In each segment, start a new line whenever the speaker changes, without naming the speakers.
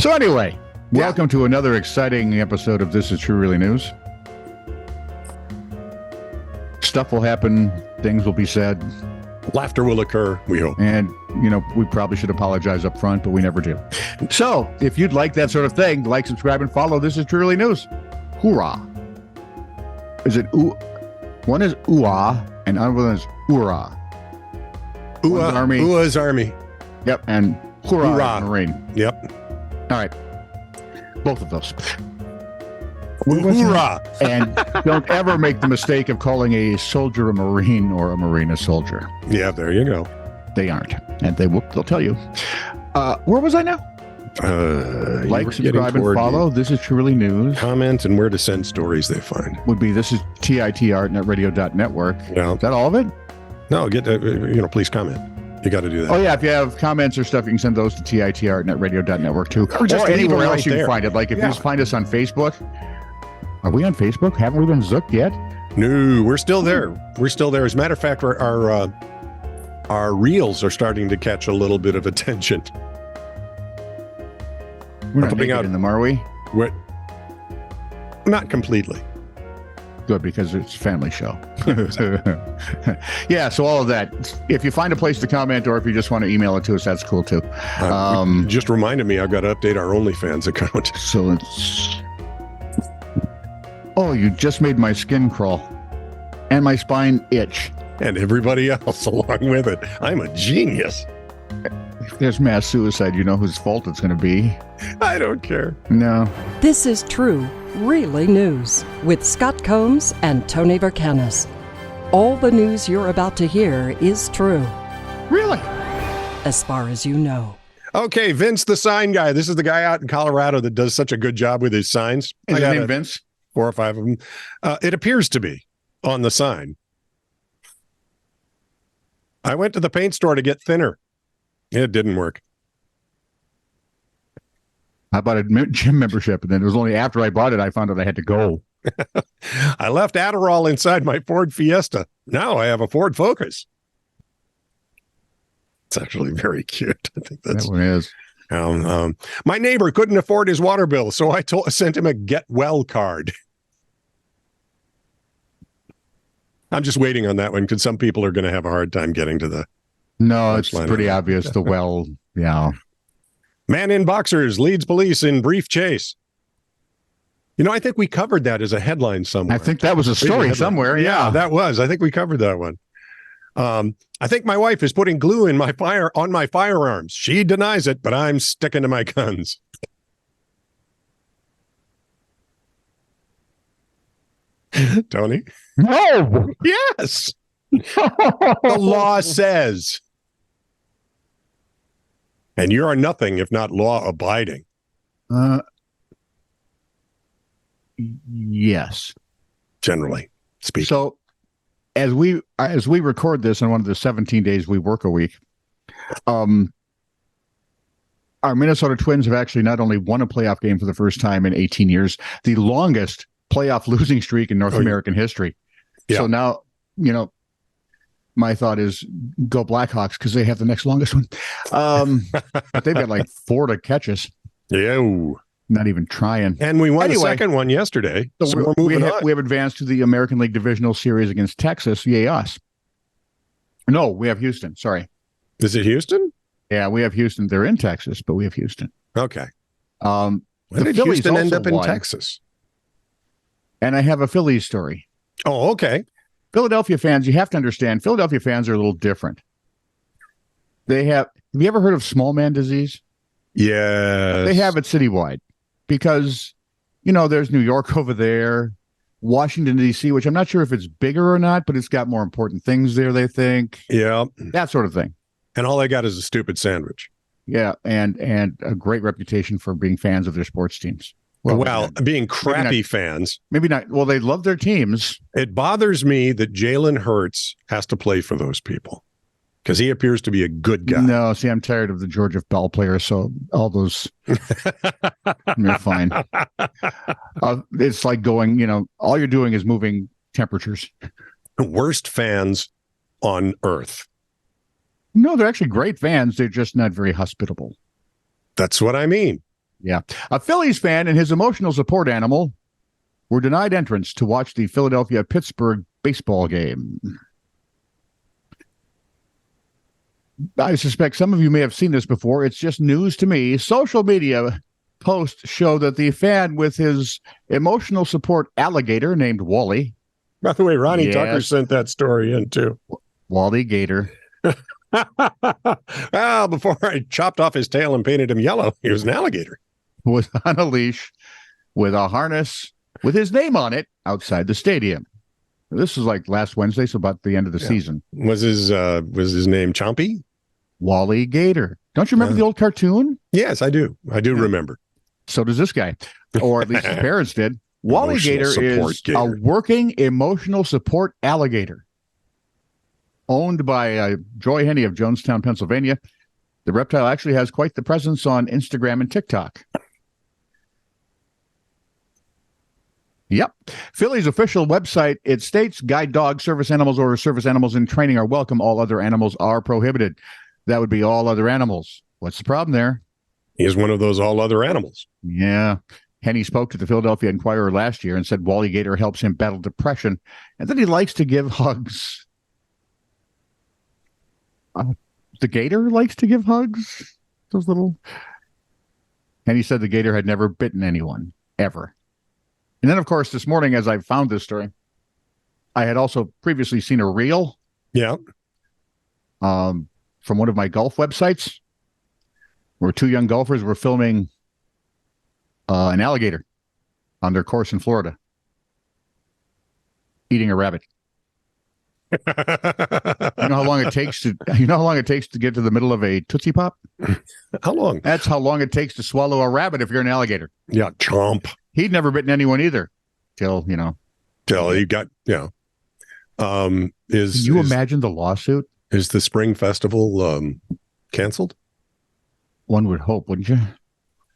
So anyway, welcome to another exciting episode of This Is True Really News. Stuff will happen, things will be said.
Laughter will occur, we hope.
And, we probably should apologize up front, but we never do. So, if you'd like that sort of thing, like, subscribe, and follow This Is True Really News. Hoorah. Is it one is ooh-ah, and the other one is oorah.
One's Army. Ooh's Army.
Yep, and hoorah. Marine.
Yep.
All right. Both of those.
Hoorah!
And don't ever make the mistake of calling a soldier a Marine or a Marine a soldier.
Yeah, there you go.
They aren't. And they'll tell you. Where was I now? Like, subscribe, and follow. This is Truly News.
Comment and where to send stories they find.
This is TITR@netradio.network.
Yeah.
Is that all of it?
No, please comment. You got to do that.
Oh, yeah. If you have comments or stuff, you can send those to TITR@netradio.network too.
Or just
anywhere else
right
you
there.
can find it. Like if you just find us on Facebook. Are we on Facebook? Haven't we been zooked yet?
No, we're still there. We're still there. As a matter of fact, our reels are starting to catch a little bit of attention.
We're not naked in them, are we?
We're not completely.
Good, because it's a family show. Yeah, so all of that. If you find a place to comment or if you just want to email it to us, that's cool too.
Just reminded me I've got to update our OnlyFans account.
So let's... Oh, you just made my skin crawl and my spine itch.
And everybody else along with it. I'm a genius.
If there's mass suicide, you know whose fault it's going to be.
I don't care.
No.
This is True, Really News with Scott Combs and Tony Vercanis. All the news you're about to hear is true.
Really?
As far as you know.
Okay, Vince the sign guy. This is the guy out in Colorado that does such a good job with his signs.
Is his name Vince?
4 or 5 of them. It appears to be on the sign. I went to the paint store to get thinner. It didn't work.
I bought a gym membership, and then it was only after I bought it I found out I had to go.
I left Adderall inside my Ford Fiesta. Now I have a Ford Focus. It's actually very cute. I think that
one is.
My neighbor couldn't afford his water bill, so I sent him a get well card. I'm just waiting on that one because some people are going to have a hard time getting to the...
No, it's pretty obvious. The well, yeah.
Man in boxers leads police in brief chase. I think we covered that as a headline somewhere.
I think that was a story somewhere.
Yeah, that was. I think we covered that one. I think my wife is putting glue on my firearms. She denies it, but I'm sticking to my guns. Tony?
No.
Yes. The law says. And you are nothing if not law abiding.
Yes.
Generally speaking.
So as we record this on one of the 17 days we work a week, our Minnesota Twins have actually not only won a playoff game for the first time in 18 years, the longest playoff losing streak in North American history.
Yeah.
So now, my thought is go Blackhawks because they have the next longest one. But they've got like 4 to catch us.
Yeah.
Not even trying.
And we won the second one yesterday. So we're moving on.
We have advanced to the American League Divisional Series against Texas. Yay us. No, we have Houston. Sorry.
Is it Houston?
Yeah, we have Houston. They're in Texas, but we have Houston.
Okay.
Why
did Houston end up in Texas?
And I have a Phillies story.
Oh, okay.
Philadelphia fans, you have to understand, Philadelphia fans are a little different. Have you ever heard of small man disease?
Yes.
They have it citywide because, there's New York over there, Washington, D.C., which I'm not sure if it's bigger or not, but it's got more important things there, they think.
Yeah.
That sort of thing.
And all they got is a stupid sandwich.
Yeah, and a great reputation for being fans of their sports teams.
Well, being crappy fans.
Maybe not. Well, they love their teams.
It bothers me that Jalen Hurts has to play for those people because he appears to be a good guy.
No, see, I'm tired of the Georgia Bell players, so all those, you're fine. It's like going, all you're doing is moving temperatures.
Worst fans on earth.
No, they're actually great fans. They're just not very hospitable.
That's what I mean.
Yeah. A Phillies fan and his emotional support animal were denied entrance to watch the Philadelphia-Pittsburgh baseball game. I suspect some of you may have seen this before. It's just news to me. Social media posts show that the fan with his emotional support alligator named Wally.
By the way, Ronnie
Yes.
Tucker sent that story in too.
Wally Gator.
Well, before I chopped off his tail and painted him yellow, he was an alligator.
Was on a leash with a harness with his name on it outside the stadium. This was like last Wednesday, so about the end of the season.
Was his name Chompy?
Wally Gator. Don't you remember the old cartoon?
Yes, I do. I do remember.
So does this guy, or at least his parents did. Wally
Emotional
Gator
support
is
gator.
a working emotional support alligator owned by Joy Henney of Jonestown, Pennsylvania. The reptile actually has quite the presence on Instagram and TikTok. Yep. Philly's official website, it states guide dogs, service animals, or service animals in training are welcome. All other animals are prohibited. That would be all other animals. What's the problem there?
He is one of those all other animals.
Yeah. Henny spoke to the Philadelphia Inquirer last year and said Wally Gator helps him battle depression and that he likes to give hugs. The gator likes to give hugs? Those little... And he said the gator had never bitten anyone, ever. And then, of course, this morning, as I found this story, I had also previously seen a reel
Yeah.
from one of my golf websites where two young golfers were filming an alligator on their course in Florida eating a rabbit. You know how long it takes to get to the middle of a Tootsie Pop?
How long?
That's how long it takes to swallow a rabbit if you're an alligator.
Yeah, chomp.
He'd never bitten anyone either. Till
Till he got, Can you
imagine the lawsuit?
Is the spring festival canceled?
One would hope, wouldn't you?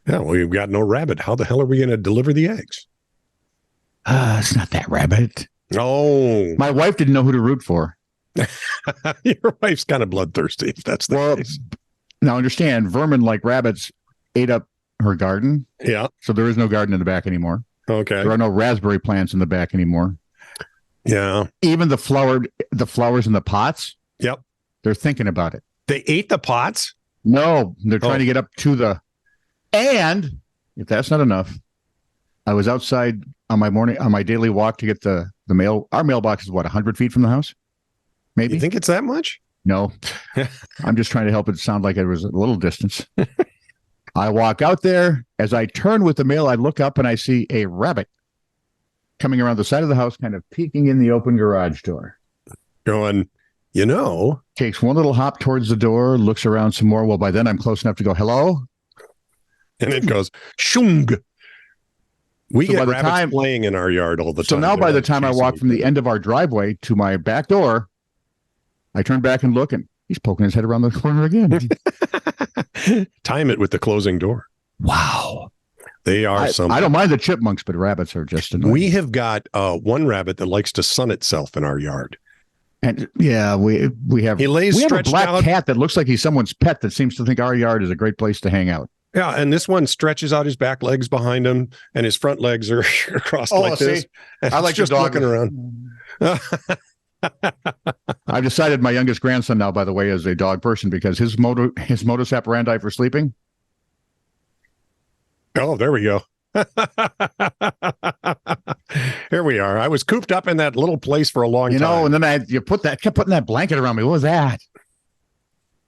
Yeah, well, we've got no rabbit. How the hell are we going to deliver the eggs?
It's not that rabbit.
Oh,
My wife didn't know who to root for.
your wife's kind of bloodthirsty, if that's the case.
Now, understand, vermin like rabbits ate up her garden.
Yeah.
So there is no garden in the back anymore.
Okay.
There are no raspberry plants in the back anymore.
Yeah.
Even the flowers in the pots.
Yep.
They're thinking about it.
They ate the pots?
No, they're trying to get up to the... And if that's not enough, I was outside on my daily walk to get the mail. Our mailbox is 100 feet from the house? Maybe.
You think it's that much?
No. I'm just trying to help it sound like it was a little distance. I walk out there. As I turn with the mail, I look up and I see a rabbit coming around the side of the house, kind of peeking in the open garage door.
Going,
Takes one little hop towards the door, looks around some more. Well, by then I'm close enough to go, hello?
and it goes, shung. We
So
get
by the
rabbits
time-
playing in our yard all the time.
So now by
They're
the
like
time I walk from the end of our driveway to my back door, I turn back and look, and he's poking his head around the corner again.
time it with the closing door.
Wow.
They are something.
I don't mind the chipmunks, but rabbits are just annoying.
We have got one rabbit that likes to sun itself in our yard.
And yeah, we have
He lays
we have a
stretched
black
out.
cat that looks like he's someone's pet that seems to think our yard is a great place to hang out.
Yeah, and this one stretches out his back legs behind him, and his front legs are crossed like this. And
I
it's
like
just
the dog
looking around.
I've decided my youngest grandson now, by the way, is a dog person because his modus operandi for sleeping.
Oh, there we go. Here we are. I was cooped up in that little place for a long time.
And then you kept putting that blanket around me. What was that?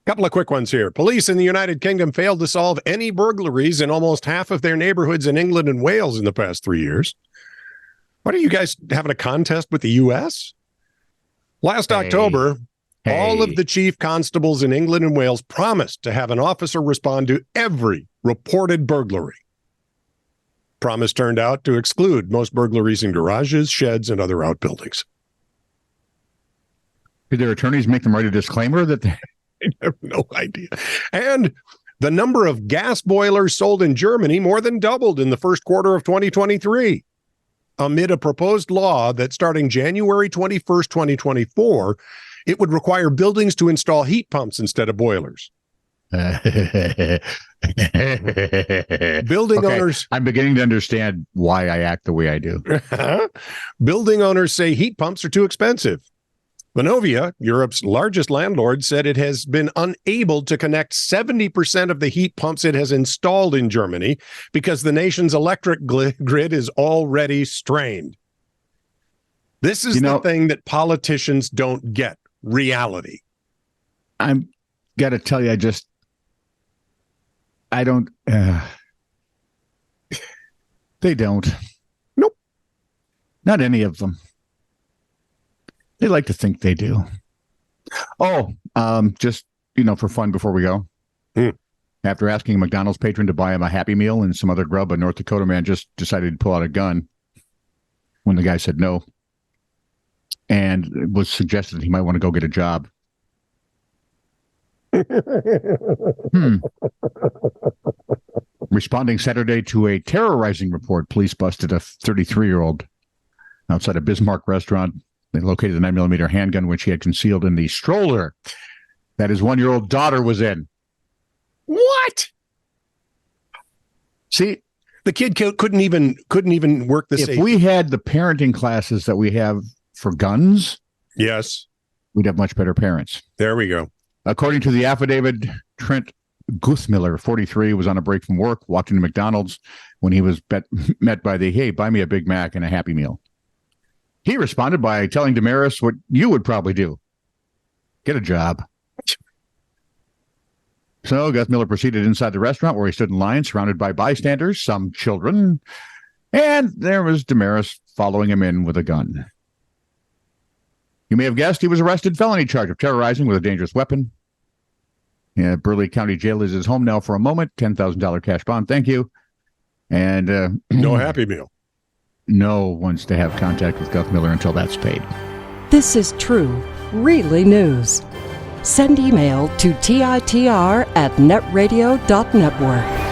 Couple of quick ones here. Police in the United Kingdom failed to solve any burglaries in almost half of their neighborhoods in England and Wales in the past 3 years. What are you guys having a contest with the U.S.? Last October, all of the chief constables in England and Wales promised to have an officer respond to every reported burglary. Promise turned out to exclude most burglaries in garages, sheds, and other outbuildings.
Did their attorneys make them write a disclaimer that they...
I have no idea. And the number of gas boilers sold in Germany more than doubled in the first quarter of 2023, amid a proposed law that starting January 21st, 2024, it would require buildings to install heat pumps instead of boilers. Building
Okay,
owners
I'm beginning to understand why I act the way I do.
Building owners say heat pumps are too expensive. Vonovia, Europe's largest landlord, said it has been unable to connect 70% of the heat pumps it has installed in Germany because the nation's electric grid is already strained. This is the thing that politicians don't get, reality.
I'm got to tell you, I don't. They don't.
Nope.
Not any of them. They like to think they do. Oh, just, for fun before we go. After asking a McDonald's patron to buy him a Happy Meal and some other grub, a North Dakota man just decided to pull out a gun when the guy said no. And it was suggested he might want to go get a job. Responding Saturday to a terrorizing report, police busted a 33-year-old outside a Bismarck restaurant. They located a 9mm handgun, which he had concealed in the stroller that his 1-year-old daughter was in.
What?
See,
the kid couldn't even work the safety.
If we had the parenting classes that we have for guns,
yes,
we'd have much better parents.
There we go.
According to the affidavit, Trent Guthmiller, 43, was on a break from work, walked into McDonald's when he was met by the, "Hey, buy me a Big Mac and a Happy Meal." He responded by telling Damaris what you would probably do. Get a job. So Guthmiller proceeded inside the restaurant where he stood in line, surrounded by bystanders, some children, and there was Damaris following him in with a gun. You may have guessed he was arrested, felony charge of terrorizing with a dangerous weapon. Yeah, Burleigh County Jail is his home now for a moment. $10,000 cash bond. Thank you. And
no Happy Meal.
No one's to have contact with Guthmiller until that's paid.
This is true, really news. Send email to TITR@netradio.network.